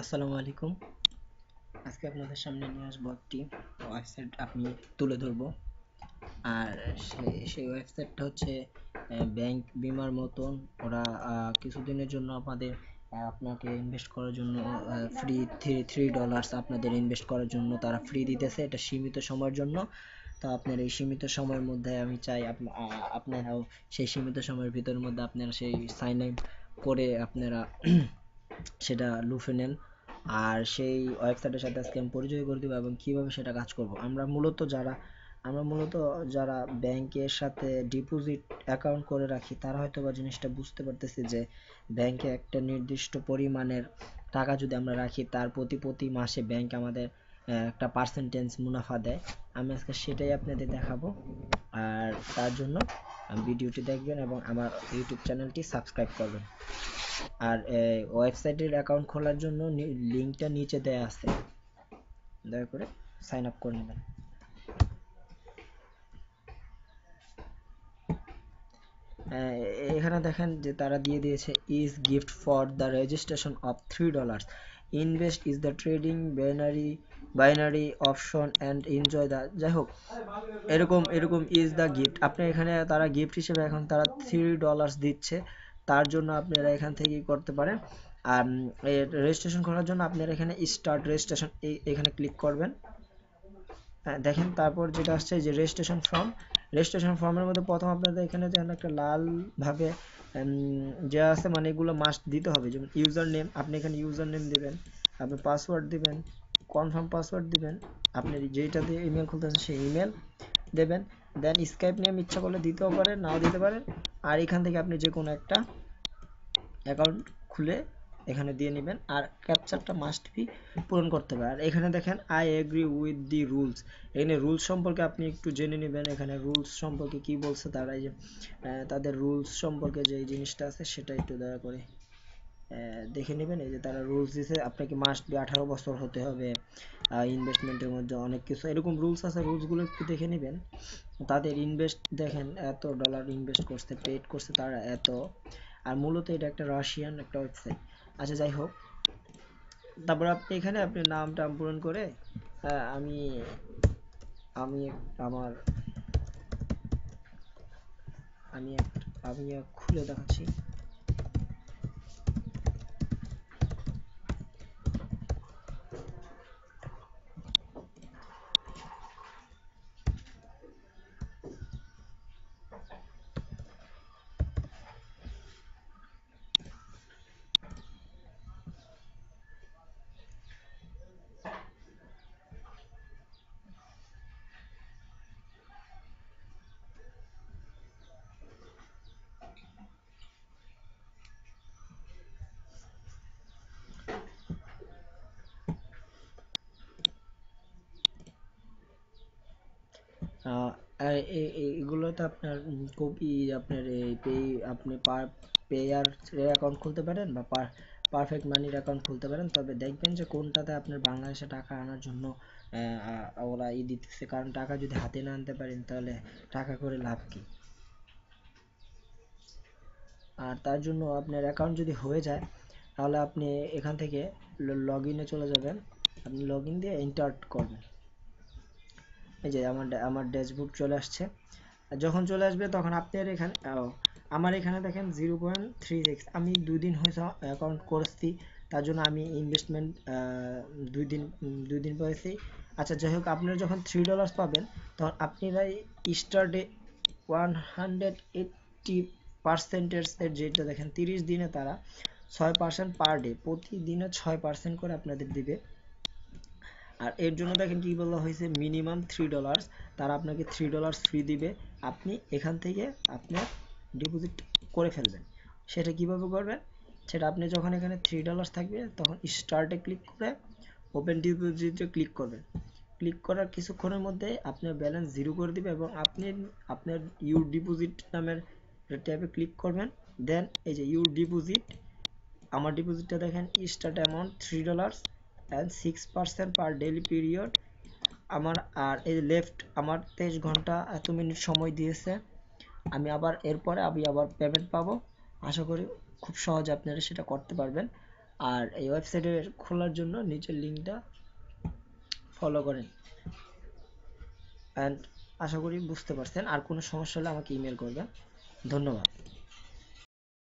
আসসালামু আলাইকুম। আজকে আপনাদের সামনে নিয়ে আসবো একটি ওয়েবসাইট আমি তুলে ধরবো। আর সেই ওয়েবসাইটটা হচ্ছে ব্যাংক বিমার মতন। ওরা কিছুদিনের জন্য আপনাকে ইনভেস্ট করার জন্য ফ্রি $3 আপনাদের ইনভেস্ট করার জন্য তারা ফ্রি দিতেছে। এটা সীমিত সময়ের জন্য। তো আপনার এই সীমিত সময়ের মধ্যে আমি চাই আপনারাও সেই সীমিত সময়ের ভিতরের মধ্যে আপনারা সেই সাইন আপ করে আপনারা সেটা লুফে নেন। আর সেই ওয়েবসাইটের সাথে আজকে আমি পরিচয় করে দেবো এবং কিভাবে সেটা কাজ করব। আমরা মূলত যারা ব্যাংকের সাথে ডিপোজিট অ্যাকাউন্ট করে রাখি তারা হয়তো বা জিনিসটা বুঝতে পারতেছি যে ব্যাংকে একটা নির্দিষ্ট পরিমাণের টাকা যদি আমরা রাখি তার প্রতি মাসে ব্যাংক আমাদের একটা পার্সেন্টেজ মুনাফা দেয়। আমি আজকে সেটাই আপনাদের দেখাবো। আর তার জন্য ভিডিওটি দেখবেন এবং আমার ইউটিউব চ্যানেলটি সাবস্ক্রাইব করবেন। আর ওয়েবসাইটের অ্যাকাউন্ট খোলার জন্য লিঙ্কটা নিচে দেয়া আছে, দয়া করে সাইন আপ করে নেবেন। এখানে দেখেন যে তারা দিয়ে দিয়েছে is gift for the registration of $3, invest is the trading binary option and enjoy the, যাই হোক এরকম ইজ দ্য গিফট। আপনি এখানে তারা গিফট হিসেবে এখন তারা $3 দিচ্ছে, তার জন্য আপনারা এখান থেকেই করতে পারেন। আর রেজিস্ট্রেশন করার জন্য আপনারা এখানে স্টার্ট রেজিস্ট্রেশন এখানে ক্লিক করবেন। দেখেন তারপর যেটা আসছে যে রেজিস্ট্রেশন ফর্মের মধ্যে প্রথম আপনাদের এখানে যেন একটা লাল ভাবে যা আছে, মানে এগুলো মাস্ট দিতে হবে। যেমন ইউজার নেম, আপনি এখানে ইউজার নেম দিবেন, আপনি পাসওয়ার্ড দিবেন, কনফার্ম পাসওয়ার্ড দিবেন, আপনি যেটা দিয়ে ইমেল খুলতেছেন সেই ইমেল দেবেন। দেন স্কাইপ নেম ইচ্ছা করলে দিতেও পারেন, নাও দিতে পারেন। আর এখান থেকে আপনি যে কোনো একটা অ্যাকাউন্ট খুলে এখানে দিয়ে নেবেন। আর ক্যাপচারটা মাস্ট বি পূরণ করতে হবে। আর এখানে দেখেন I agree with the rules, এখানে রুলস সম্পর্কে আপনি একটু জেনে নেবেন। এখানে রুলস সম্পর্কে কি বলছে তারা, এই যে তাদের রুলস সম্পর্কে যে জিনিসটা আছে সেটা একটু দয়া করে দেখে নেবেন। এই যে তারা রুলস দিছে, আপনাকে মাস্ট বি 18 বছর হতে হবে, ইনভেস্টমেন্টের মধ্যে অনেক কিছু এরকম রুলস আছে, রুলসগুলো একটু দেখে নেবেন। তাদের ইনভেস্ট দেখেন এত ডলার ইনভেস্ট করছে, পেড করছে তারা এত। আর মূলত এটা একটা রাশিয়ান একটা ওয়েবসাইট। আচ্ছা যাই হোক, তারপর আপনি এখানে আপনি নাম টাম পূরণ করে আমি আমি আমার আমি আমি খুলে দেখাচ্ছি। আর এগুলোতে আপনার কপি আপনার এই পে, আপনি পেয়ার অ্যাকাউন্ট খুলতে পারেন বা পারফেক্ট মানির অ্যাকাউন্ট খুলতে পারেন। তবে দেখবেন যে কোনটাতে আপনার বাংলাদেশে টাকা আনার জন্য ওরা দিতেছে, কারণ টাকা যদি হাতে না আনতে পারেন তাহলে টাকা করে লাভ কি। আর তার জন্য আপনার অ্যাকাউন্ট যদি হয়ে যায় তাহলে আপনি এখান থেকে লগ ইনে চলে যাবেন। আপনি লগ ইন দিয়ে এন্টার করবেন। এই যে আমার ড্যাশবোর্ড চলে আসছে। যখন চলে আসবে তখন আপনার এখানে আমার এখানে দেখেন 0.36, আমি 2 দিন হয়েছে অ্যাকাউন্ট করেছি, তার জন্য আমি ইনভেস্টমেন্ট 2 দিন পেয়েছি। আচ্ছা যাই হোক, আপনারা যখন $3 পাবেন তখন আপনারা স্টার্টে 180% যেটা দেখেন 30 দিনে তারা 6% পার ডে, প্রতিদিনে 6% করে আপনাদের দিবে। আর এর জন্য দেখেন কি বলা হয়েছে, মিনিমাম $3, তারা আপনাকে $3 ফ্রি দিবে। আপনি এখান থেকে আপনার ডিপোজিট করে ফেলবেন। সেটা কিভাবে করবেন, সেটা আপনি যখন এখানে $3 থাকবে তখন স্টার্টে ক্লিক করে ওপেন ডিপোজিটে ক্লিক করবেন। ক্লিক করার কিছুক্ষণের মধ্যে আপনার ব্যালেন্স জিরো করে দিবে এবং আপনি আপনার ইউর ডিপোজিট নামের ট্যাবে ক্লিক করবেন। দেন এই যে ইউর ডিপোজিট, আমার ডিপোজিটটা দেখেন start amount $3 and 6% per daily period আমার। আর এই লেফট আমার 23 ঘন্টা এত মিনিট সময় দিয়েছে। আমি আবার এরপরে আমি আবার পেমেন্ট পাবো। আশা করি খুব সহজে আপনারা সেটা করতে পারবেন। আর এই ওয়েবসাইটে খোলার জন্য নিচের লিঙ্কটা ফলো করেন। অ্যান্ড আশা করি বুঝতে পারছেন। আর কোনো সমস্যা হলে আমাকে ইমেল করবেন। ধন্যবাদ।